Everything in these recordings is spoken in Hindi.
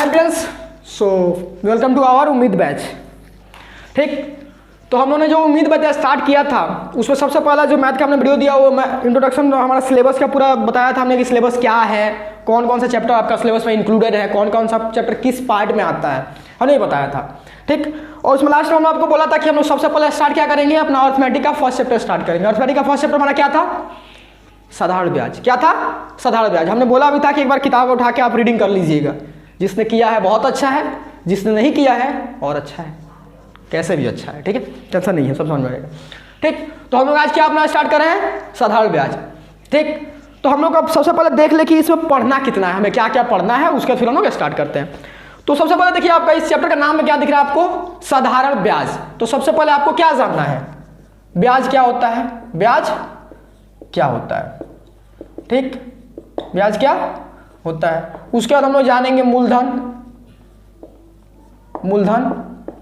Hi friends, so welcome to our Ummeed batch. ठीक, तो हम लोगों ने जो उम्मीद बैच स्टार्ट किया था उसमें सबसे पहला जो मैथ का हमने वीडियो दिया वो इंट्रोडक्शन हमारा सिलेबस का पूरा बताया था हमने कि सिलेबस क्या है, कौन कौन सा चैप्टर आपका सिलेबस में इंक्लूडेड है, कौन कौन सा चैप्टर किस पार्ट में आता है, हमने बताया था। ठीक, और उसमें लास्ट में हमने आपको बोला था कि हम लोग सबसे पहले स्टार्ट क्या करेंगे, अपना अर्थमेटिक का फर्स्ट चैप्टर स्टार्ट करेंगे। अर्थमेटिक का फर्स्ट चैप्टर हमारा क्या था? साधारण ब्याज। क्या था? साधारण ब्याज। हमने बोला भी था कि एक बार किताब उठा के आप रीडिंग कर लीजिएगा। जिसने किया है बहुत अच्छा है, जिसने नहीं किया है और अच्छा है, कैसे भी अच्छा है। ठीक है, टेंशन नहीं है, सब समझ में आएगा। ठीक, तो हम लोग आज क्या अपना स्टार्ट कर रहे हैं? साधारण ब्याज। ठीक, तो हम लोग अब सबसे पहले देख ले कि इसमें पढ़ना कितना है, हमें क्या क्या पढ़ना है, उसके फिर हम लोग स्टार्ट करते हैं। तो सबसे पहले देखिए आपका इस चैप्टर का नाम में क्या दिख रहा है आपको? साधारण ब्याज। तो सबसे पहले आपको क्या जानना है? ब्याज क्या होता है? ब्याज क्या होता है? ठीक, ब्याज क्या होता है। उसके बाद हम लोग जानेंगे मूलधन,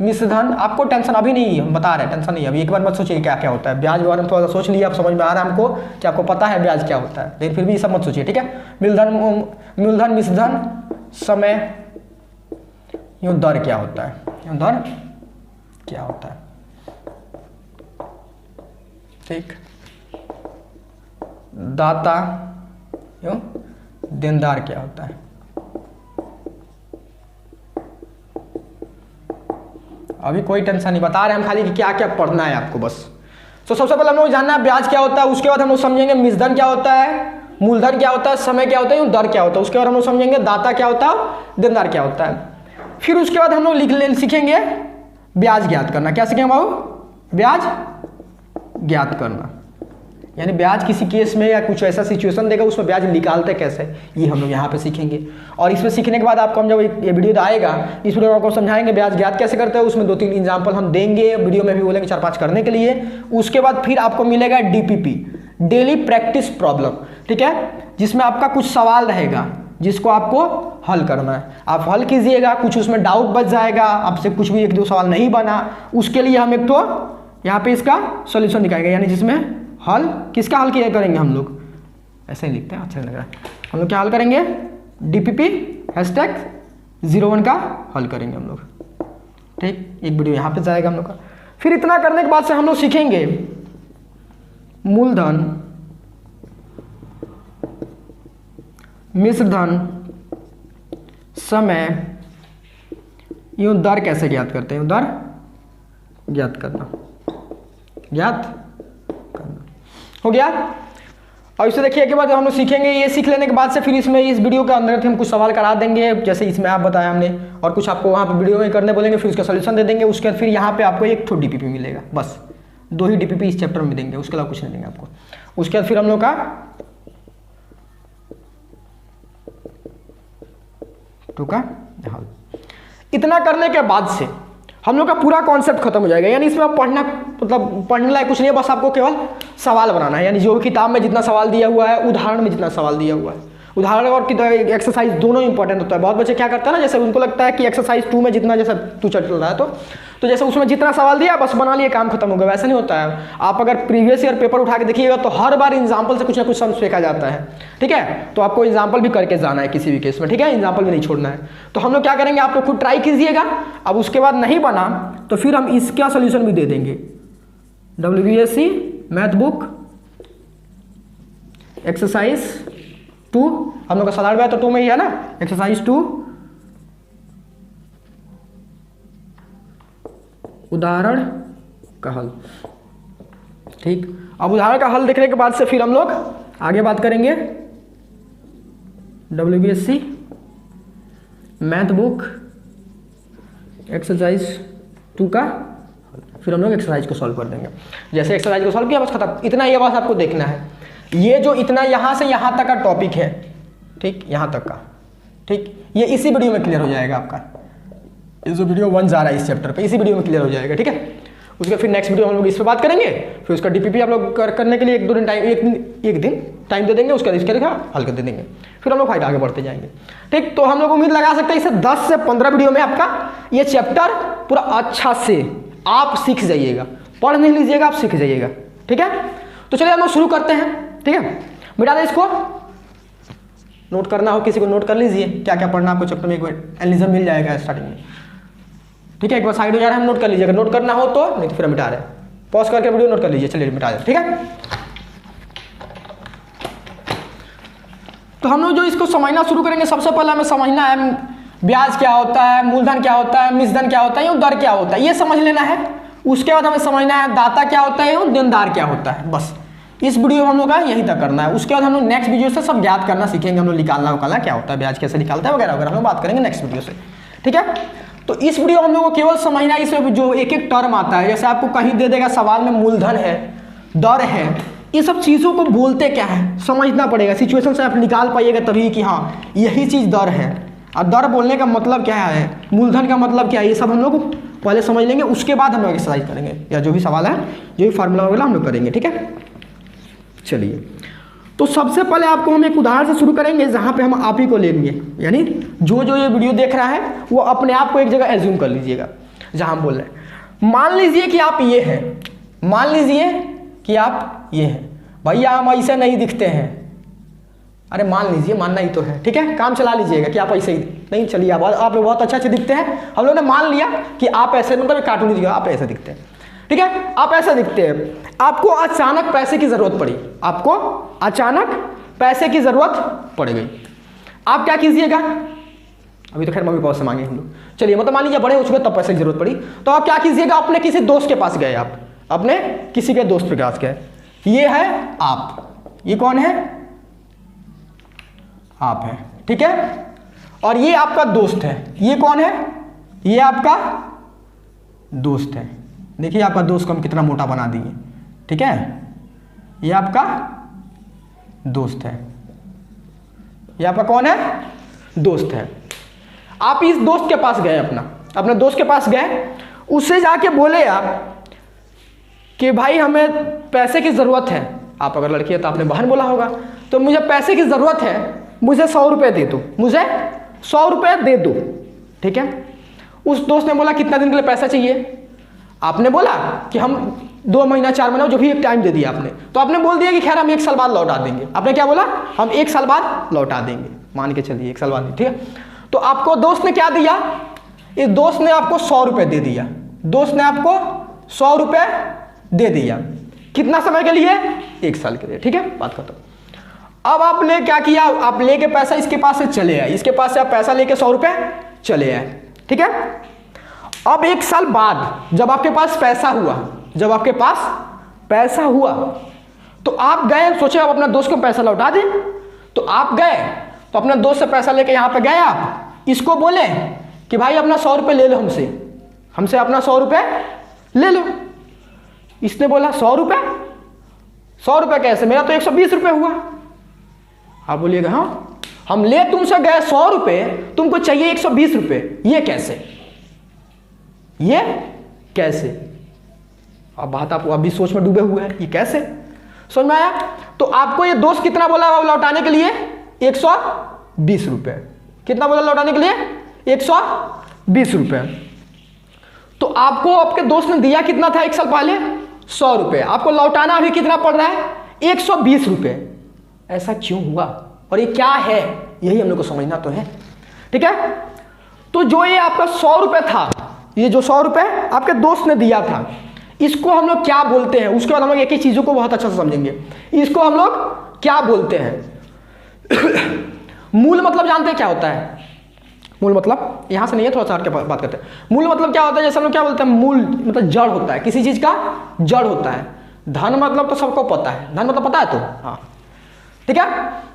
मिश्रधन। आपको टेंशन अभी नहीं, हम बता रहे हैं, टेंशन नहीं, अभी एक बार मत सोचिए क्या क्या होता है। ब्याज के बारे में थोड़ा सा सोच लिया, आप समझ में आ रहा है हमको कि आपको पता है ब्याज क्या होता है, लेकिन फिर भी ये सब मत सोचिए। ठीक है, मूलधन, मिश्रधन, समय, यूं दर क्या होता है, यूं दर क्या होता है। ठीक, दाता यूं देनदार क्या होता है। अभी कोई टेंशन नहीं, बता रहे हैं हम खाली कि क्या क्या पढ़ना है आपको बस। तो सबसे पहले हम लोग जानना है ब्याज क्या होता है, उसके बाद हम लोग समझेंगे मिश्रधन क्या होता है, मूलधन क्या होता है, समय क्या होता है, दर क्या होता है। उसके बाद हम लोग समझेंगे दाता क्या होता है, देनदार क्या होता है। फिर उसके बाद हम लोग सीखेंगे ब्याज ज्ञात करना। क्या सीखेंगे बाबू? ब्याज ज्ञात करना, यानी ब्याज किसी केस में या कुछ ऐसा सिचुएशन देगा उसमें ब्याज निकालते कैसे, ये हम लोग यहाँ पे सीखेंगे। और इसमें सीखने के बाद आपको हम जब ये वीडियो आएगा, इस वीडियो में आपको समझाएंगे ब्याज ज्ञात कैसे करते हैं। उसमें 2-3 एग्जाम्पल हम देंगे, वीडियो में भी बोलेंगे 4-5 करने के लिए। उसके बाद फिर आपको मिलेगा DPP, डेली प्रैक्टिस प्रॉब्लम। ठीक है, जिसमें आपका कुछ सवाल रहेगा जिसको आपको हल करना है। आप हल कीजिएगा, कुछ उसमें डाउट बच जाएगा, आपसे कुछ भी 1-2 सवाल नहीं बना, उसके लिए हम एक तो यहाँ पे इसका सोल्यूशन दिखाएंगे, यानी जिसमें हल किसका हल किया करेंगे हम लोग, ऐसे ही लिखते हैं, अच्छा लग रहा है। हम लोग क्या हल करेंगे? DPP #01 का हल करेंगे हम लोग। ठीक, एक वीडियो यहाँ पे जाएगा हम लोग का। फिर इतना करने के बाद से हम लोग सीखेंगे मूलधन, मिश्रधन, समय, यूं दर कैसे ज्ञात करते हैं, दर ज्ञात करना, ज्ञात करना हो गया। और इसे देखिए के बाद हम लोग सीखेंगे, ये सीख लेने के बाद से फिर इसमें इस वीडियो के अंदर हम कुछ सवाल करा देंगे, जैसे इसमें आप बताया हमने, और कुछ आपको वहाँ पे वीडियो में करने बोलेंगे, फिर उसका सोल्यूशन दे देंगे। उसके बाद फिर यहाँ पे आपको एक DPP मिलेगा, बस 2 ही DPP इस चैप्टर में देंगे, उसके अलावा कुछ नहीं देंगे आपको। उसके बाद फिर हम लोग का टूका हल। इतना करने के बाद से हम लोग का पूरा कॉन्सेप्ट खत्म हो जाएगा, यानी इसमें पढ़ना मतलब पढ़ने लायक कुछ नहीं है, बस आपको केवल सवाल बनाना है। यानी जो किताब में जितना सवाल दिया हुआ है, उदाहरण में जितना सवाल दिया हुआ है, उदाहरण और एक्सरसाइज दोनों इंपॉर्टेंट होता है। बहुत बच्चे क्या करते हैं ना, जैसे उनको लगता है कि एक्सरसाइज 2 में जितना जैसा तू चल रहा है तो जैसे उसमें जितना सवाल दिया बस बना लिए, काम खत्म हो गया, वैसा नहीं होता है। आप अगर प्रीवियस ईयर पेपर उठा के देखिएगा तो हर बार एग्जाम्पल से कुछ ना कुछ सम फेंका जाता है। ठीक है, तो आपको एग्जाम्पल भी करके जाना है किसी भी केस में। ठीक है, एग्जाम्पल भी नहीं छोड़ना है। तो हम लोग क्या करेंगे, आप लोग खुद ट्राई कीजिएगा। अब उसके बाद नहीं बना तो फिर हम इसका सोल्यूशन भी दे देंगे। WBSC मैथ बुक एक्सरसाइज 2, हम लोग का साधारण ब्याज तो 2 में ही है ना, एक्सरसाइज 2 उदाहरण का हल। ठीक, अब उदाहरण का हल देखने के बाद से फिर हम लोग आगे बात करेंगे WBSC मैथ बुक एक्सरसाइज 2 का। फिर हम लोग एक्सरसाइज को सॉल्व कर देंगे। जैसे एक्सरसाइज को सॉल्व किया बस खत्म, इतना ही बस आपको देखना है। ये जो इतना यहाँ से यहाँ तक का टॉपिक है, ठीक, यहाँ तक का, ठीक, ये इसी वीडियो में क्लियर हो जाएगा आपका। ये जो वीडियो 1 जा रहा है इस चैप्टर पे, इसी वीडियो में क्लियर हो जाएगा। ठीक है, उसके फिर नेक्स्ट वीडियो हम लोग इस पर बात करेंगे। फिर उसका DPP आप लोग करने के लिए 1-2 दिन टाइम, एक दिन टाइम दे देंगे, उसके बाद इसका हल कर दे देंगे। फिर हम लोग फाइट आगे बढ़ते जाएंगे। ठीक, तो हम लोग उम्मीद लगा सकते हैं इसे 10 से 15 वीडियो में आपका ये चैप्टर पूरा अच्छा से आप सीख जाइएगा। पढ़ नहीं लीजिएगा, आप सीख जाइएगा। ठीक है, तो चलिए हम लोग शुरू करते हैं। ठीक है, मिटा दें इसको। नोट करना हो किसी को नोट कर लीजिए, क्या क्या पढ़ना आपको चैप्टर में, एक बार एनालिज्म मिल जाएगा स्टार्टिंग में। ठीक है, एक बार साइड हो जा रहा है, हम नोट कर लीजिएगा, नोट करना हो तो, नहीं तो फिर हम मिटा रहे हैं। पॉज करके वीडियो नोट कर लीजिए, चलिए मिटा दें। ठीक है, तो हम लोग जो इसको समझना शुरू करेंगे, सबसे पहले हमें समझना है ब्याज क्या होता है, मूलधन क्या होता है, मिश्रधन क्या होता है, या दर क्या होता है, ये समझ लेना है। उसके बाद हमें समझना है दाता क्या होता है और देनदार क्या होता है। बस इस वीडियो में हम लोग का यही तक करना है। उसके बाद हम लोग नेक्स्ट वीडियो से सब ज्ञात करना सीखेंगे, हम लोग निकालना उकालना क्या होता है, ब्याज कैसे निकालता है वगैरह वगैरह, हम लोग बात करेंगे नेक्स्ट वीडियो से। ठीक है, तो इस वीडियो में हम लोग को केवल समझना है इसमें जो एक एक टर्म आता है, जैसे आपको कहीं दे देगा सवाल में मूलधन है, दर है, ये सब चीज़ों को बोलते क्या है समझना पड़ेगा, सिचुएशन से आप निकाल पाइएगा तभी कि हाँ यही चीज़ दर है। और दर बोलने का मतलब क्या है, मूलधन का मतलब क्या है, ये सब हम लोग पहले समझ लेंगे, उसके बाद हम लोग एक्सरसाइज करेंगे या जो भी सवाल है, जो भी फार्मूला वगैरह हम लोग करेंगे। ठीक है, चलिए, तो सबसे पहले आपको हम एक उदाहरण से शुरू करेंगे जहाँ पे हम आप ही को लेंगे, यानी जो जो ये वीडियो देख रहा है वो अपने आप को एक जगह एज्यूम कर लीजिएगा जहाँ हम बोल रहे हैं। मान लीजिए कि आप ये हैं, मान लीजिए कि आप ये हैं, भैया हम ऐसे नहीं दिखते हैं, अरे मान लीजिए, मानना ही तो है। ठीक है, काम चला लीजिएगा कि आप ऐसे ही नहीं, चलिए आप बहुत अच्छे दिखते हैं, हम लोगों ने मान लिया कि आप ऐसे, मतलब कार्टून लीजिएगा, आप ऐसे दिखते हैं। ठीक है, आप ऐसे दिखते हैं, आपको अचानक पैसे की जरूरत पड़ी, आपको अचानक पैसे की जरूरत पड़ गई, आप क्या कीजिएगा, अभी तो खैर मम्मी पापा से मांगे हम लोग, चलिए मतलब मान लीजिए बड़े हो चुके तब पैसे की जरूरत पड़ी, तो आप क्या कीजिएगा, अपने किसी दोस्त के पास गए, आप अपने किसी के दोस्त के पास गए, ये है आप, ये कौन है, आप है। ठीक है, और ये आपका दोस्त है, ये कौन है, ये आपका दोस्त है। देखिए आपका दोस्त को हम कितना मोटा बना दिए। ठीक है, ये आपका दोस्त है, ये आपका कौन है, दोस्त है। आप इस दोस्त के पास गए, अपने दोस्त के पास गए, उससे जाके बोले आप कि भाई हमें पैसे की ज़रूरत है, आप अगर लड़की है तो आपने बहन बोला होगा, तो मुझे पैसे की ज़रूरत है, मुझे 100 रुपये दे दो, मुझे 100 रुपये दे दो। ठीक है, उस दोस्त ने बोला कितना दिन के लिए पैसा चाहिए, आपने बोला कि हम 2 महीना 4 महीना जो भी एक टाइम दे दिया आपने, तो आपने बोल दिया कि खैर हम 1 साल बाद लौटा देंगे। आपने क्या बोला, हम 1 साल बाद लौटा देंगे, मान के चलिए 1 साल बाद। ठीक है, तो आपको दोस्त ने क्या दिया, इस दोस्त ने आपको 100 रुपये दे दिया, दोस्त ने आपको 100 रुपये दे दिया, कितना समय के लिए, 1 साल के लिए। ठीक है, बात खत्म। अब आपने क्या किया, आप लेके पैसा इसके पास से चले आए, इसके पास से आप पैसा लेके 100 रुपये चले आए। ठीक है, अब 1 साल बाद जब आपके पास पैसा हुआ, जब आपके पास पैसा हुआ तो आप गए, सोचे आप अपना दोस्त को पैसा लौटा दें, तो आप गए तो अपने दोस्त से पैसा लेके यहाँ पे गए, आप इसको बोले कि भाई अपना 100 रुपये ले लो, हमसे अपना 100 रुपये ले लो। इसने बोला 100 रुपये, 100 रुपये कैसे, मेरा तो 120 रुपये हुआ। आप बोलिएगा हाँ, हम ले तुमसे गए 100 रुपये, तुमको चाहिए 120 रुपये, ये कैसे, ये कैसे। अब बात आप अभी सोच में डूबे हुए हैं, ये कैसे, समझ में आया। तो आपको ये दोस्त कितना बोला लौटाने के लिए, 120 रुपये, कितना बोला लौटाने के लिए, 120 रुपये। तो आपको आपके दोस्त ने दिया कितना था 1 साल पहले, 100 रुपये, आपको लौटाना अभी कितना पड़ रहा है, 120 रुपये। ऐसा क्यों हुआ और ये क्या है, यही हम लोग को समझना तो है। ठीक है, तो जो ये आपका 100 रुपये था, ये जो 100 रुपये आपके दोस्त ने दिया था, इसको हम लोग क्या बोलते हैं, उसके बाद हम लोग एक एक चीज़ों को बहुत अच्छा से समझेंगे। इसको हम लोग क्या बोलते हैं मूल मतलब जानते हैं क्या होता है, मूल मतलब यहाँ से नहीं है, थोड़ा सा हट के बात करते हैं। मूल मतलब क्या होता है, जैसे हम लोग क्या बोलते हैं, मूल मतलब जड़ होता है, किसी चीज़ का जड़ होता है। धन मतलब तो सबको पता है, धन मतलब पता है तो, हाँ ठीक है,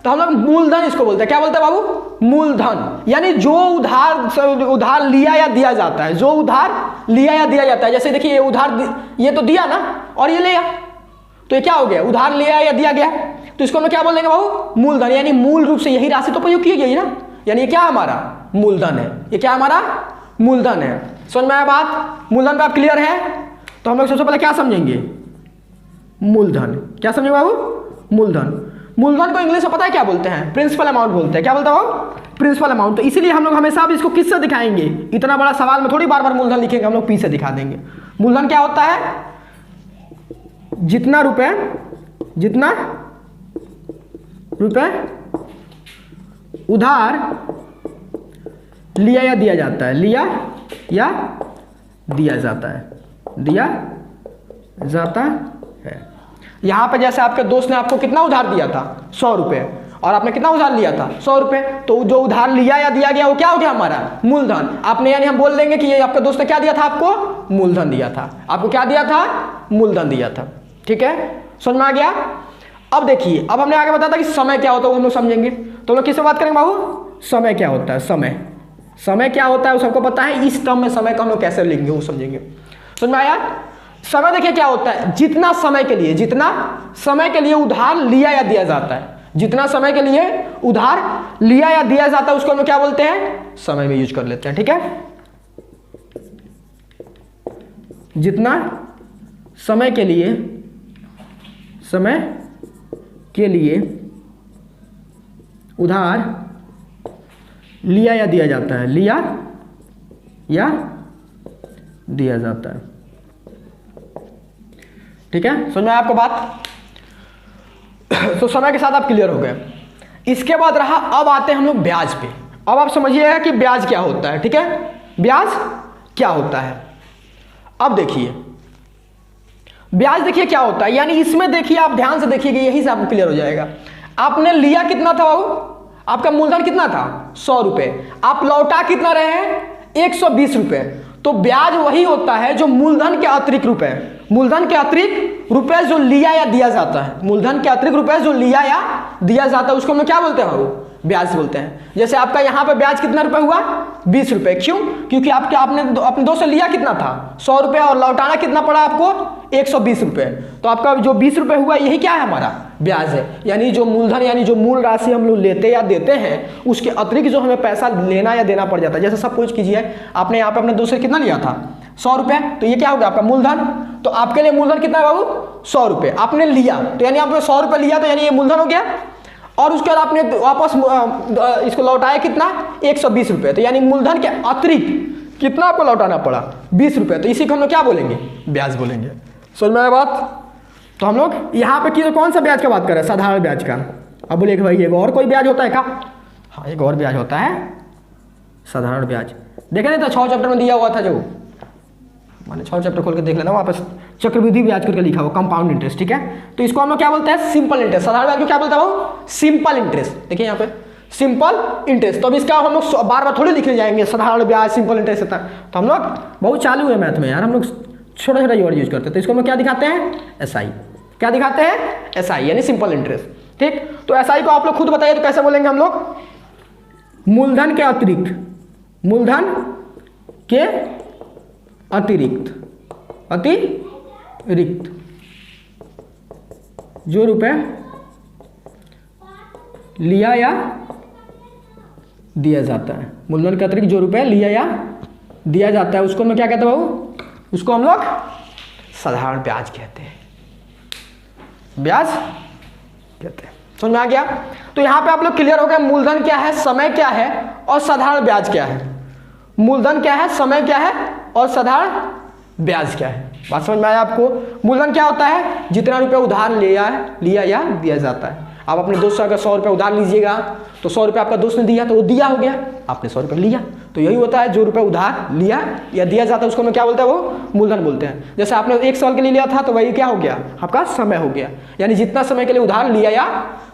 तो हम लोग मूलधन इसको बोलते हैं। क्या बोलते हैं बाबू, मूलधन, यानी जो उधार लिया या दिया जाता है, जो उधार लिया या दिया जाता है। जैसे देखिए ये उधार, ये तो दिया ना और ये लिया, तो ये क्या हो गया, उधार लिया या दिया गया, तो इसको हम लोग क्या बोल देंगे बाबू, मूलधन। यानी मूल रूप से यही राशि तो प्रयोग की गई ना, यानी ये क्या हमारा मूलधन है, ये क्या हमारा मूलधन है। समझ में आया बात, मूलधन पे आप क्लियर है। तो हम लोग सबसे पहले क्या समझेंगे, मूलधन। क्या समझेंगे बाबू, मूलधन। मूलधन को इंग्लिश में पता है क्या बोलते हैं, प्रिंसिपल अमाउंट बोलते हैं। क्या बोलते हो, प्रिंसिपल अमाउंट। तो इसीलिए हम लोग हमेशा अब इसको किससे दिखाएंगे, इतना बड़ा सवाल में थोड़ी बार बार मूलधन लिखेंगे, हम लोग पी से दिखा देंगे। मूलधन क्या होता है, जितना रुपए उधार लिया या दिया जाता है, लिया या दिया जाता है, दिया जाता है। यहाँ पे जैसे आपके दोस्त ने आपको कितना उधार दिया था 100 रुपये, और आपने कितना उधार लिया था 100 रुपये, तो जो उधार लिया या दिया गया वो क्या हो गया हमारा मूलधन। आपने यानी हम बोल देंगे कि ये आपके दोस्त ने क्या दिया था, आपको मूलधन दिया था, आपको क्या दिया था, मूलधन दिया था। ठीक है, समझ में आ गया। अब देखिए, अब हमने आगे बताया था कि समय क्या होता है वो हम लोग समझेंगे। तो हम लोग किससे बात करेंगे बाबू, समय क्या होता है, समय, समय क्या होता है वो सबको पता है। इस टर्म में समय को हम लोग कैसे लिखेंगे वो समझेंगे। समझ में आया। समय देखिए क्या होता है, जितना समय के लिए, जितना समय के लिए उधार लिया या दिया जाता है, जितना समय के लिए उधार लिया या दिया जाता है उसको हम लोग क्या बोलते हैं, समय में यूज कर लेते हैं। ठीक है, जितना समय के लिए, समय के लिए उधार लिया या दिया जाता है, लिया या दिया जाता है। ठीक है, समझ में आया आपको बात। तो समय के साथ आप क्लियर हो गए। इसके बाद रहा, अब आते हैं हम लोग ब्याज पे। अब आप समझिएगा कि ब्याज क्या होता है। ठीक है, ब्याज क्या होता है। अब देखिए ब्याज देखिए क्या होता है, यानी इसमें देखिए आप ध्यान से देखिएगा, यही से आपको क्लियर हो जाएगा। आपने लिया कितना था बाबू, आपका मूलधन कितना था 100 रुपये, आप लौटा कितना रहे हैं 120 रुपये। तो ब्याज वही होता है जो मूलधन के अतिरिक्त रुपए, मूलधन के अतिरिक्त रुपए जो लिया या दिया जाता है, मूलधन के अतिरिक्त रुपए जो लिया या दिया जाता है उसको हम क्या बोलते हैं बाबू, ब्याज बोलते हैं। जैसे आपका यहाँ पे ब्याज कितना रुपए हुआ 20 रुपए, क्यों, क्योंकि आपने अपने दोस्त से लिया कितना था 100 रुपये और लौटाना कितना पड़ा आपको 120 रुपये। तो आपका जो 20 रुपये हुआ यही क्या है हमारा ब्याज है। यानी जो मूलधन यानी जो मूल राशि हम लोग लेते या देते हैं उसके अतिरिक्त जो हमें पैसा लेना या देना पड़ जाता है। जैसे सब कुछ कीजिए, आपने यहाँ पे अपने दोस्त से कितना लिया था 100 रुपये, तो ये क्या हो गया आपका मूलधन। तो आपके लिए मूलधन कितना है बाबू 100 रुपये आपने लिया, तो यानी आपने 100 रुपये लिया तो यानी ये मूलधन हो गया। और उसके बाद आपने वापस इसको लौटाया कितना 120 रुपये, तो यानी मूलधन के अतिरिक्त कितना आपको लौटाना पड़ा 20 रुपये। तो इसी को हम लोग क्या बोलेंगे, ब्याज बोलेंगे। समझ में आया बात। तो हम लोग यहाँ पे कौन सा ब्याज का बात कर रहे हैं, साधारण ब्याज का। अब बोले भाई एक और कोई ब्याज होता है क्या, हाँ एक और ब्याज होता है साधारण ब्याज। देखे नहीं था 6 चैप्टर में दिया हुआ था, जो मैंने 6 चैप्टर खोल के देख लेना, वहाँ पर चक्रवृद्धि ब्याज करके लिखा हुआ कंपाउंड इंटरेस्ट। ठीक है, तो इसको हम लोग क्या बोलते हैं सिंपल इंटरेस्ट। साधारण ब्याज को क्या बोलता है वो सिंपल इंटरेस्ट। देखिए यहाँ पे सिंपल इंटरेस्ट। तो अब इसका हम लोग बार बार थोड़ी लिखने जाएंगे साधारण ब्याज सिंपल इंटरेस्ट होता है, तो हम लोग बहुत चालू है मैथ में यार, हम लोग छोटा छोटा वर्ड यूज करते हैं। तो इसको हम क्या दिखाते हैं एसआई, क्या दिखाते हैं एसआई यानी सिंपल इंटरेस्ट। ठीक, तो एसआई को आप लोग खुद बताइए तो कैसे बोलेंगे हम लोग, मूलधन के अतिरिक्त, मूलधन के अतिरिक्त, अतिरिक्त जो रुपए लिया या दिया जाता है, मूलधन के अतिरिक्त जो रुपए लिया या दिया जाता है उसको हम क्या कहते हैं बाबू, उसको हम लोग साधारण ब्याज कहते हैं, ब्याज कहते हैं। समझ में आ गया। तो यहां पे आप लोग क्लियर हो गए मूलधन क्या है, समय क्या है और साधारण ब्याज क्या है। मूलधन क्या है, समय क्या है और साधारण ब्याज क्या है। बात समझ में आया आपको। मूलधन क्या होता है, जितना रुपये उधार लिया या दिया जाता है। आप अपने दोस्त से अगर 100 रुपये उधार लीजिएगा तो 100 रुपये आपका दोस्त ने दिया तो वो दिया हो गया, आपने 100 रुपये लिया, तो यही होता है जो रुपये उधार लिया या दिया जाता है उसको हम क्या बोलते हैं, वो मूलधन बोलते हैं। जैसे आपने 1 साल के लिए लिया था तो वही क्या हो गया आपका समय हो गया, यानी जितना समय के लिए उधार लिया या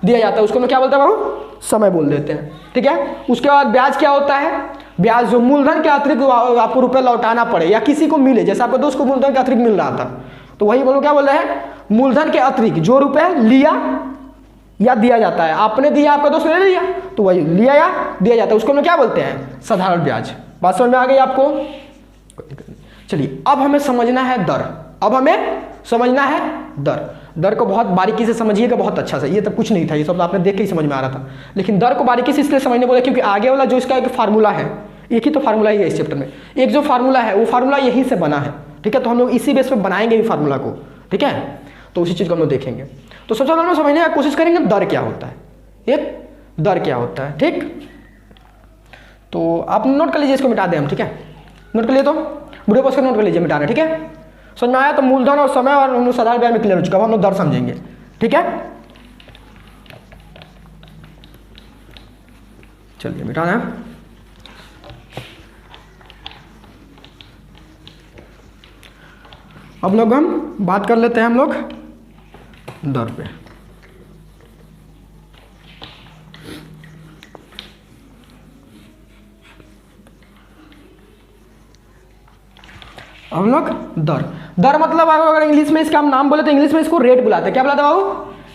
दिया जाता है उसको हम क्या बोलते हैं बाबू, समय बोल देते हैं। ठीक है, उसके बाद ब्याज क्या होता है, ब्याज जो मूलधन के अतिरिक्त आपको रुपये लौटाना पड़े या किसी को मिले, जैसे आपके दोस्त को मूलधन के अतिरिक्त मिल रहा था तो वही बोलो क्या बोल रहे हैं, मूलधन के अतिरिक्त जो रुपये लिया या दिया जाता है। आपने दिया, आपका दोस्त ने लिया, तो वही लिया या दिया जाता है उसको हम क्या बोलते हैं, साधारण ब्याज। बात समझ में आ गई आपको। चलिए अब हमें समझना है दर, अब हमें समझना है दर। दर को बहुत बारीकी से समझिएगा, बहुत अच्छा से। ये तो कुछ नहीं था, ये सब आपने देख के ही समझ में आ रहा था, लेकिन दर को बारीकी से इसलिए समझने बोला क्योंकि आगे वाला जो इसका एक फार्मूला है, एक ही तो फार्मूला ही है इस चैप्टर में, एक जो फार्मूला है वो फार्मूला यहीं से बना है। ठीक है, तो हम लोग इसी बेस पे बनाएंगे भी फार्मूला को। ठीक है, तो उसी चीज़ को हम लोग देखेंगे। तो सबसे पहले हम समझने की कोशिश करेंगे दर क्या होता है, एक दर क्या होता है। ठीक, तो आप नोट कर लीजिए, इसको मिटा दें हम। ठीक है, नोट कर लिए तो वीडियो पॉज कर नोट कर लीजिए, मिटा रहे। ठीक है, समझ में आया। तो मूलधन और समय और हम लोग साधारण ब्याज में क्लियर हो चुका है, हम लोग दर समझेंगे। ठीक है, चलिए मिटाना है। अब लोग हम बात कर लेते हैं हम लोग दर पे। हम लोग दर मतलब अगर इंग्लिश में इसका हम नाम बोले तो इंग्लिश में इसको रेट बुलाते हैं। क्या बुलाते हैं बाबू?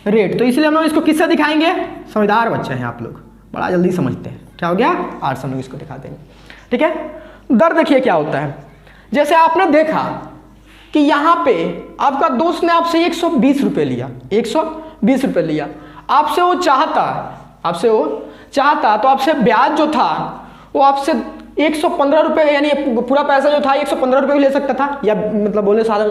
रेट। तो इसलिए हम लोग इसको किससे दिखाएंगे? समझदार बच्चे हैं आप लोग, बड़ा जल्दी समझते हैं। क्या हो गया? आर्ट्स हम लोग इसको दिखा देंगे। ठीक है, दर देखिए क्या होता है। जैसे आपने देखा कि यहाँ पे आपका दोस्त ने आपसे 120 रुपये लिया, 120 रुपये लिया, आपसे वो चाहता तो आपसे ब्याज जो था वो आपसे 115 रुपये, यानी पूरा पैसा जो था 115 रुपये भी ले सकता था, या मतलब बोले सारा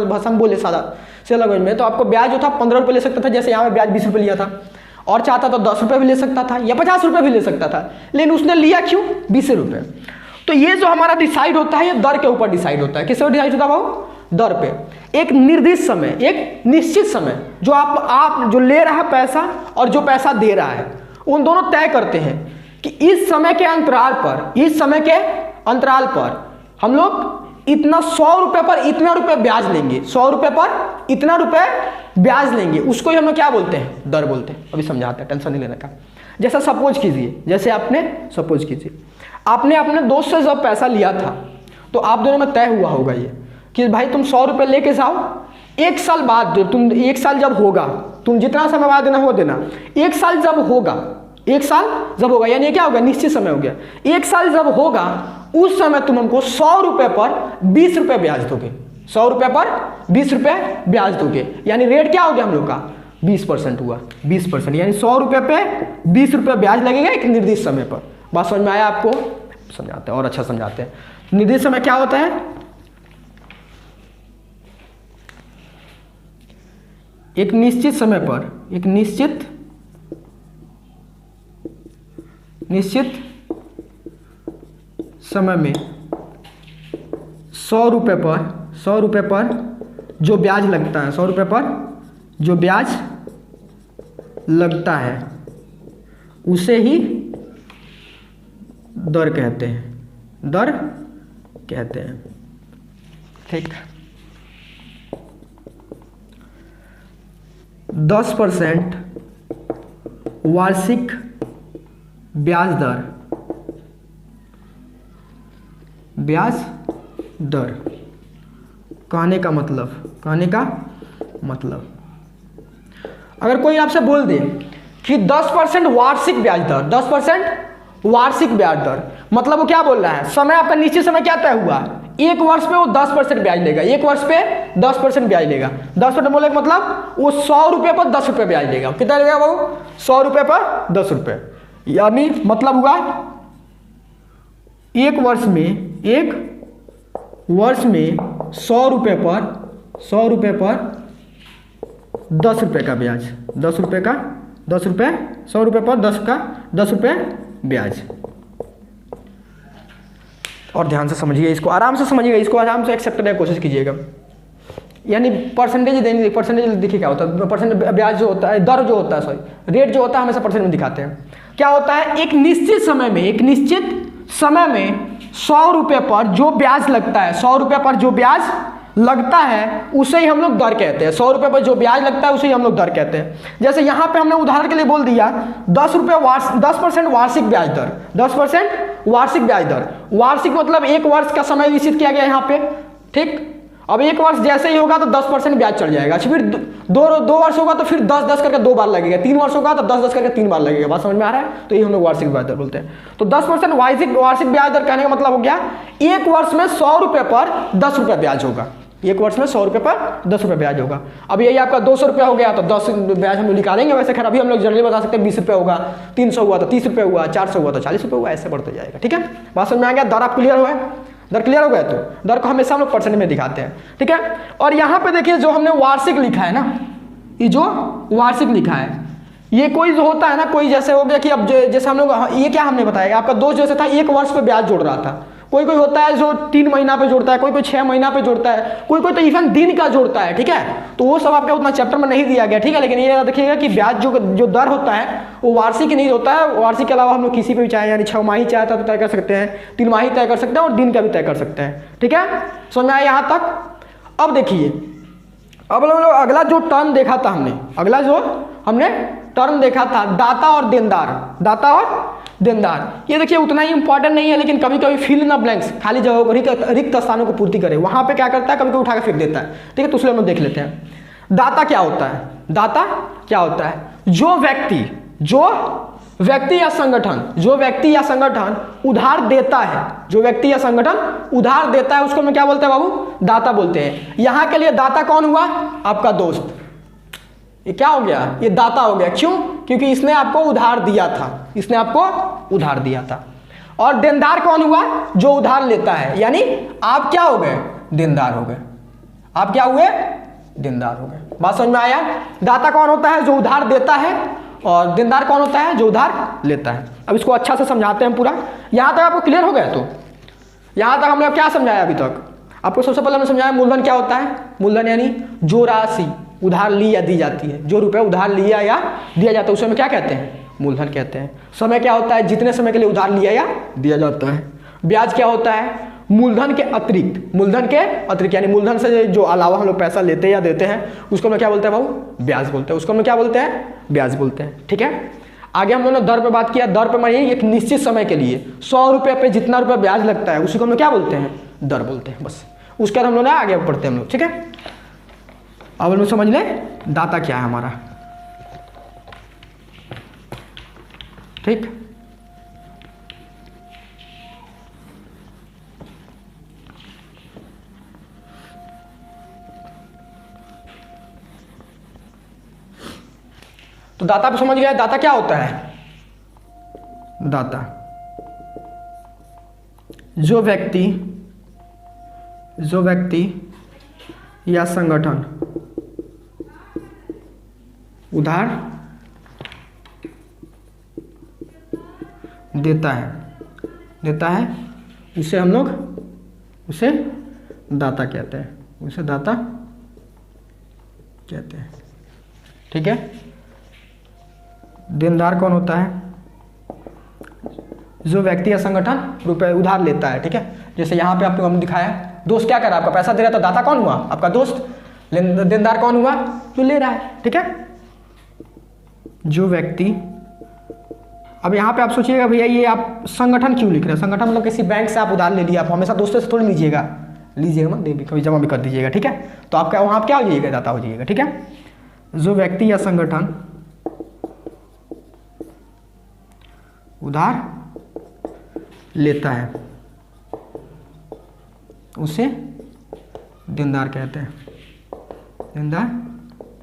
भाषा में बोले सादा से लैंग्वेज में, तो आपको ब्याज जो था 15 रुपये ले सकता था। जैसे यहाँ पे ब्याज 20 रुपये लिया था, और चाहता तो 10 रुपये भी ले सकता था या 50 रुपये भी ले सकता था, लेकिन उसने लिया क्यों? 20 रुपये। तो ये जो हमारा डिसाइड होता है, ये दर के ऊपर डिसाइड होता है। किससे डिसाइड होता है भाव? दर पे। एक निर्दिष्ट समय, एक निश्चित समय जो आप जो ले रहा है पैसा और जो पैसा दे रहा है, उन दोनों तय करते हैं कि इस समय के अंतराल पर हम लोग इतना 100 रुपये पर इतना रुपये ब्याज लेंगे, 100 रुपये पर इतना रुपये ब्याज लेंगे। उसको ही हम लोग क्या बोलते हैं? दर बोलते हैं। अभी समझाते हैं, टेंशन नहीं लेने का। जैसा सपोज कीजिए आपने अपने दोस्त से जब पैसा लिया था, तो आप दोनों में तय हुआ होगा ये कि भाई तुम 100 रुपये लेके जाओ, 1 साल बाद एक साल जब होगा, तुम जितना समय बाद देना हो देना, 1 साल जब होगा, यानी क्या होगा? निश्चित समय हो गया। 1 साल जब होगा उस समय तुम हमको 100 रुपये पर 20 रुपये ब्याज दोगे, 100 रुपये पर 20 रुपये ब्याज दोगे। यानी रेट क्या हो गया हम लोग का? 20% हुआ, 20%, यानी 100 रुपये पे 20 रुपये ब्याज लगेगा एक निर्दिष्ट समय पर। बात समझ में आया आपको? समझाते हैं और अच्छा समझाते हैं। निर्दिष्ट समय क्या होता है? एक निश्चित समय पर, एक निश्चित समय में 100 रुपये पर जो ब्याज लगता है, 100 रुपये पर जो ब्याज लगता है, उसे ही दर कहते हैं। ठीक, 10% वार्षिक ब्याज दर कहने का मतलब अगर कोई आपसे बोल दे कि 10% वार्षिक ब्याज दर, 10% वार्षिक ब्याज दर, मतलब वो क्या बोल रहा है? समय आपका निश्चित समय क्या तय हुआ? 1 वर्ष पे वो 10% ब्याज लेगा, 1 वर्ष पे 10% ब्याज लेगा। 10% बोले मतलब वो 100 रुपये पर 10 रुपये ब्याज लेगा। कितना लेगा वो? 100 रुपये पर 10 रुपये, यानी मतलब हुआ 1 वर्ष में 100 रुपये पर 10 रुपये का ब्याज, 100 रुपये पर 10 रुपये ब्याज। और ध्यान से समझिए, इसको आराम से समझिएगा, इसको आराम से एक्सेप्ट करने की कोशिश कीजिएगा। यानी परसेंटेज देने, परसेंटेज देखिए क्या होता है? परसेंट ब्याज जो होता है, दर जो होता है, सॉरी रेट जो होता है, हमेशा परसेंट में दिखाते हैं। क्या होता है? एक निश्चित समय में 100 रुपये पर जो ब्याज लगता है, 100 रुपये पर जो ब्याज लगता है उसे ही हम लोग दर कहते हैं। 100 रुपये पर जो ब्याज लगता है उसे ही हम लोग दर कहते हैं। जैसे यहाँ पे हमने उदाहरण के लिए बोल दिया 10% वार्षिक ब्याज दर, 10% वार्षिक ब्याज दर। वार्षिक मतलब 1 वर्ष का समय निश्चित किया गया यहाँ पे। ठीक, अब 1 वर्ष जैसे ही होगा तो 10% ब्याज चढ़ जाएगा। फिर 2 वर्ष होगा तो फिर 10-10 करके 2 बार लगेगा। 3 वर्ष होगा तो 10-10 करके 3 बार लगेगा। बात समझ में आ रहा है? तो ये हम लोग वार्षिक ब्याज दर बोलते हैं। तो 10% वार्षिक ब्याज दर कहने का मतलब हो गया 1 वर्ष में 100 रुपये पर 10 रुपये ब्याज होगा। 1 वर्ष में 100 रुपये पर 10 रुपये ब्याज होगा। अब यही आपका 200 रुपये हो गया तो 10 ब्याज हम लोग निकालेंगे। वैसे खैर अभी हम लोग जनरली बता सकते हैं 20 रुपये होगा, 300 हुआ तो 30 रुपये हुआ, 400 हुआ तो 40 रुपये हुआ, ऐसे बढ़ते जाएगा। ठीक है, बात समझ में आ गया? दर आप क्लियर हुआ है? दर क्लियर हो गया? तो दर को हमेशा हम लोग परसेंट में दिखाते हैं। ठीक है, और यहाँ पे देखिए जो हमने वार्षिक लिखा है ना, ये जो वार्षिक लिखा है, ये कोई जो होता है ना, कोई जैसे हो गया कि अब जैसे हम लोग, ये क्या हमने बताया, आपका दोस्त जैसे था 1 वर्ष पे ब्याज जोड़ रहा था, कोई कोई होता है जो 3 महीना पे जोड़ता है, कोई कोई 6 महीना पे जोड़ता है, कोई कोई तो इवन दिन का जोड़ता है, ठीक है। तो वो सब आपका उतना चैप्टर में नहीं दिया गया, ठीक है। लेकिन ये देखिएगा कि ब्याज जो दर होता है वो वार्षिक नहीं होता है, वार्षिक के अलावा हम लोग किसी पे भी चाहे, यानी 6 माही चाहता तो तय कर सकते हैं, 3 माही तय कर सकते हैं और दिन का भी तय कर सकते हैं, ठीक है। समझ में आया यहाँ तक। अब देखिए, अब हम लोग अगला जो टर्म देखा था हमने, अगला जो हमने टर्म देखा था दाता और देनदार, दाता और देनदार। ये देखिए उतना ही इंपॉर्टेंट नहीं है, लेकिन कभी कभी फिल इन द ब्लैंक्स, खाली जगहों को, रिक्त स्थानों को पूर्ति करे, वहां पे क्या करता है, कभी कभी उठा के फेंक देता है, ठीक है। तो इसलिए हम लोग देख लेते हैं दाता क्या होता है। दाता क्या होता है? जो व्यक्ति या संगठन, जो व्यक्ति या संगठन उधार देता है, जो व्यक्ति या संगठन उधार देता है, उसको हम क्या बोलते हैं बाबू? दाता बोलते हैं। यहां के लिए दाता कौन हुआ? आपका दोस्त। ये क्या हो गया? ये दाता हो गया। क्यों? क्योंकि इसने आपको उधार दिया था, इसने आपको उधार दिया था। और देनदार कौन हुआ? जो उधार लेता है, यानी आप क्या हो गए? देनदार हो गए। आप क्या हुए? देनदार हो गए। बात समझ में आया? दाता कौन होता है? जो उधार देता है। और देनदार कौन होता है? जो उधार लेता है। अब इसको अच्छा से समझाते हैं पूरा। यहां तक आपको क्लियर हो गया? तो यहां तक हमने क्या समझाया अभी तक? आपको सबसे पहले हमने समझाया मूलधन क्या होता है। मूलधन यानी जो राशि उधार ली या दी जाती है, जो रुपए उधार लिया या दिया जाता है, उसे हम क्या कहते हैं? मूलधन कहते हैं। समय क्या होता है? जितने समय के लिए उधार लिया या दिया जाता है। ब्याज क्या होता है? मूलधन के अतिरिक्त, मूलधन के अतिरिक्त यानी मूलधन से जो अलावा हम लोग पैसा लेते हैं या देते हैं, उसको हम क्या बोलते हैं बाबू? ब्याज बोलते हैं। उसको हम क्या बोलते हैं? ब्याज बोलते हैं, ठीक है। आगे हम लोगों ने दर पे बात किया। दर पे मानिए एक निश्चित समय के लिए 100 रुपये पे जितना रुपये ब्याज लगता है, उसी को हम लोग क्या बोलते हैं? दर बोलते हैं। बस उसके बाद हम लोग आगे बढ़ते हैं हम लोग, ठीक है। अब हम लोग समझ लें दाता क्या है हमारा, ठीक। तो दाता पे समझ गया। दाता क्या होता है? दाता जो व्यक्ति या संगठन उधार देता है उसे हम लोग दाता कहते हैं, उसे दाता कहते हैं, ठीक है। देनदार कौन होता है? जो व्यक्ति या संगठन रुपए उधार लेता है, ठीक है। जैसे यहाँ पे आपको हमने दिखाया, दोस्त क्या कर रहा है? आपका पैसा दे रहा है, तो दाता कौन हुआ? आपका दोस्त। देनदार कौन हुआ? जो ले रहा है, ठीक है। जो व्यक्ति, अब यहाँ पे आप सोचिएगा भैया ये आप संगठन क्यों लिख रहे हैं? संगठन मतलब किसी बैंक से आप उधार ले लिया, आप हमेशा दोस्तों से थोड़ी लीजिएगा मत, दे भी कभी जमा भी कर दीजिएगा, ठीक है। तो आपका वहाँ आप क्या हो जाइएगा? दाता हो जाइएगा, ठीक है। जो व्यक्ति या संगठन उधार लेता है उसे देनदार कहते हैं, देनदार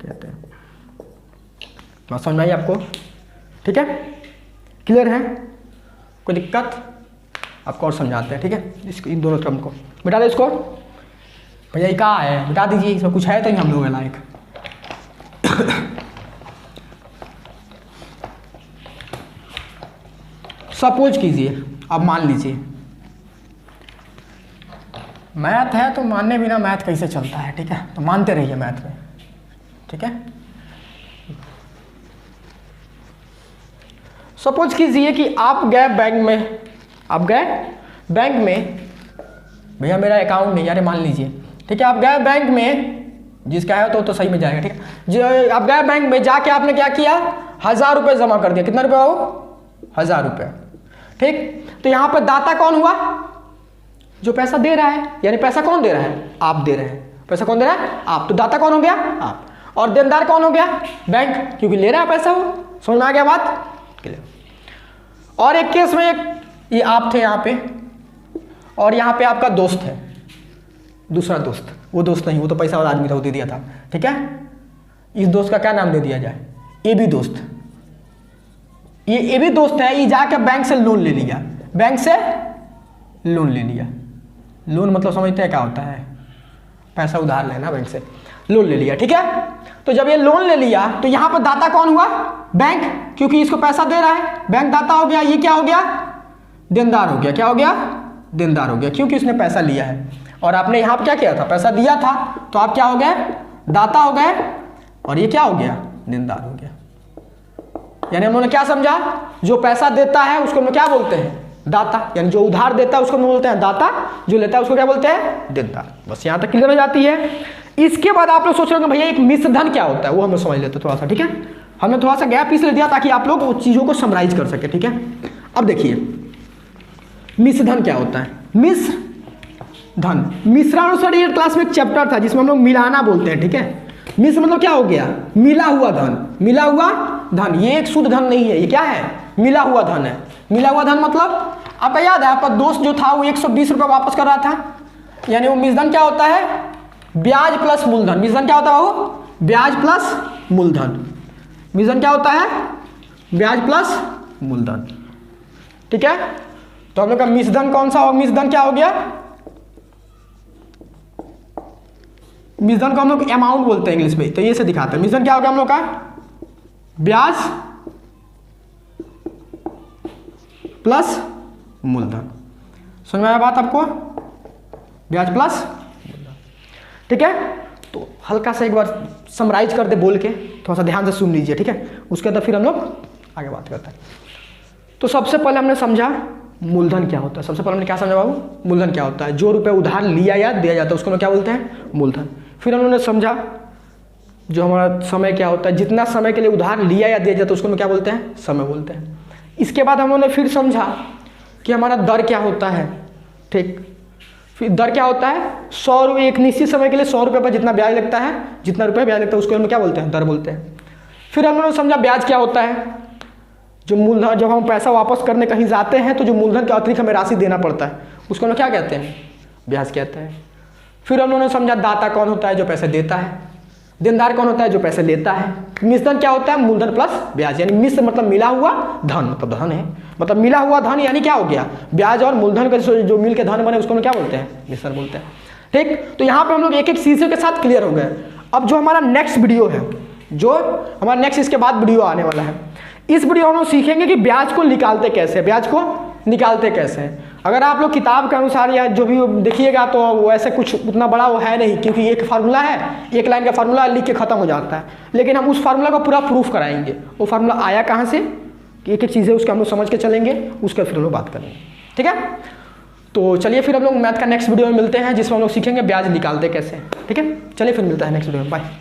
कहते हैं। बात समझ में आई आपको? ठीक है, क्लियर है? कोई दिक्कत? आपको और समझाते हैं, ठीक है। इसको इन दोनों टर्म को मिटा दे। इसको भैया ये कहाँ है? मिटा दीजिए। इसमें कुछ है तो ही हम लोग लायक। सपोज कीजिए, अब मान लीजिए मैथ है, तो मानने बिना मैथ कैसे चलता है, ठीक है। तो मानते रहिए मैथ में, ठीक है। सपोज कीजिए कि आप गए बैंक में, भैया मेरा अकाउंट नहीं, यार मान लीजिए, ठीक है। आप गए बैंक में, जिसका है तो सही में जाएगा, ठीक है। जो आप गए बैंक में, जाके आपने क्या किया? 1000 रुपये जमा कर दिया। कितना रुपया हो? 1000 रुपये, ठीक। तो यहां पर दाता कौन हुआ? जो पैसा दे रहा है, यानी पैसा कौन दे रहा है? आप दे रहे हैं। पैसा कौन दे रहा है? आप। तो दाता कौन हो गया? आप। और देनदार कौन हो गया? बैंक, क्योंकि ले रहा है पैसा वो। समझ में आ गया बात? और एक केस में ये आप थे यहाँ पे, और यहाँ पे आपका दोस्त है, दूसरा दोस्त। वो दोस्त नहीं, वो तो पैसा वाला आदमी था, वो दे दिया था, ठीक है। इस दोस्त का क्या नाम दे दिया जाए? ये भी दोस्त। ये भी दोस्त है। ये जाके बैंक से लोन ले लिया, बैंक से लोन ले लिया। लोन मतलब समझते हैं क्या होता है? पैसा उधार लेना, बैंक से लोन ले लिया, ठीक है। तो जब ये लोन ले लिया तो यहां पर दाता कौन हुआ? बैंक, क्योंकि इसको पैसा दे रहा है, बैंक दाता हो गया। ये क्या हो गया? देनदार हो गया। क्या हो गया? देनदार हो गया, क्योंकि उसने पैसा लिया है। और आपने यहाँ पर क्या किया था, पैसा दिया था, तो आप क्या हो गए, दाता हो गए, और ये क्या हो गया, देनदार हो गया। यानी हम लोगों ने क्या समझा, जो पैसा देता है उसको हम क्या बोलते हैं, दाता। यानी जो उधार देता है उसको हम बोलते हैं दाता, जो लेता है उसको क्या बोलते हैं, देनदार। बस यहाँ तक क्लियर हो जाती है। इसके बाद आप लोग सोच रहे हो भैया एक मिश्र धन क्या होता है, वो हम लोग समझ लेते हैं थोड़ा सा, ठीक है। हमने थोड़ा सा गैप इसलिए दिया ताकि आप लोग उस चीज़ों को समराइज कर सके, ठीक है। अब देखिए मिश्र धन क्या होता है। मिश्र धन, मिश्रानुसार ये क्लास में एक चैप्टर था जिसमें हम लोग मिलाना बोलते हैं, ठीक है। मिश्र मतलब क्या हो गया, मिला हुआ धन। मिला हुआ धन, ये एक शुद्ध धन नहीं है, ये क्या है, मिला हुआ धन है। मिला हुआ धन मतलब आपको याद है, आपका दोस्त जो था वो 120 रुपये वापस कर रहा था, यानी वो मिश्र धन क्या होता है, ब्याज प्लस मूलधन। मिश्र धन क्या होता है बाबू, ब्याज प्लस मूलधन। मिश्र धन क्या होता है, ब्याज प्लस मूलधन, ठीक है। तो हम लोग का मिश्र धन कौन सा हो, मिश्र धन क्या हो गया, मिश्र धन को हम लोग अमाउंट बोलते हैं इंग्लिश में, तो ये से दिखाते हैं। मिश्र धन क्या हो गया हम लोग का, ब्याज प्लस मूलधन। समझ में आया बात आपको, ब्याज प्लस मूलधन, ठीक है। तो हल्का सा एक बार समराइज कर दे बोल के, थोड़ा सा ध्यान से सुन लीजिए, ठीक है। उसके बाद फिर हम लोग आगे बात करते हैं। तो सबसे पहले हमने समझा मूलधन क्या होता है। सबसे पहले हमने क्या समझा बाबू, मूलधन क्या होता है, जो रुपये उधार लिया या दिया जाता है उसको हम क्या बोलते हैं, मूलधन। फिर हम लोगों ने समझा जो हमारा समय क्या होता है, जितना समय के लिए उधार लिया या दिया जाता है उसको हम क्या बोलते हैं, समय बोलते हैं। इसके बाद हम लोगों ने फिर समझा कि हमारा दर क्या होता है, ठीक। फिर दर क्या होता है, 100 रुपये, एक निश्चित समय के लिए 100 रुपये पर जितना ब्याज लगता है, जितना रुपये ब्याज लगता है उसको हम क्या बोलते हैं, दर बोलते हैं। फिर हम लोगों ने समझा ब्याज क्या होता है, जो मूलधन, जब हम पैसा वापस करने कहीं जाते हैं तो जो मूलधन के अतिरिक्त हमें राशि देना पड़ता है उसको हम क्या कहते हैं, ब्याज कहते हैं। फिर हम लोगों ने समझा दाता कौन होता है, जो पैसे देता है। देनदार कौन होता है, जो पैसे लेता है। मिश्र धन क्या होता है, मूलधन प्लस ब्याज, यानी मिश्र मतलब मिला हुआ धन, मतलब धन है, मतलब मिला हुआ धन, यानी क्या हो गया, ब्याज और मूलधन का जो मिल के धन बने उसको हम क्या बोलते हैं, मिश्र बोलते हैं, ठीक। तो यहाँ पे हम लोग एक एक चीज़ों के साथ क्लियर हो गए। अब जो हमारा नेक्स्ट वीडियो है, जो हमारा नेक्स्ट इसके बाद वीडियो आने वाला है, इस वीडियो हम लोग सीखेंगे कि ब्याज को निकालते कैसे, ब्याज को निकालते कैसे हैं। अगर आप लोग किताब के अनुसार या जो भी देखिएगा तो वो ऐसे कुछ उतना बड़ा वो है नहीं, क्योंकि एक फार्मूला है, एक लाइन का फार्मूला लिख के खत्म हो जाता है। लेकिन हम उस फार्मूला को पूरा प्रूफ कराएंगे, वो फार्मूला आया कहाँ से, एक एक चीज़ें उसके हम लोग समझ के चलेंगे, उसके फिर हम लोग बात करेंगे, ठीक है। तो चलिए फिर हम लोग मैथ का नेक्स्ट वीडियो में मिलते हैं, जिसमें हम लोग सीखेंगे ब्याज निकालते कैसे, ठीक है। चलिए फिर मिलता है नेक्स्ट वीडियो में, बाय।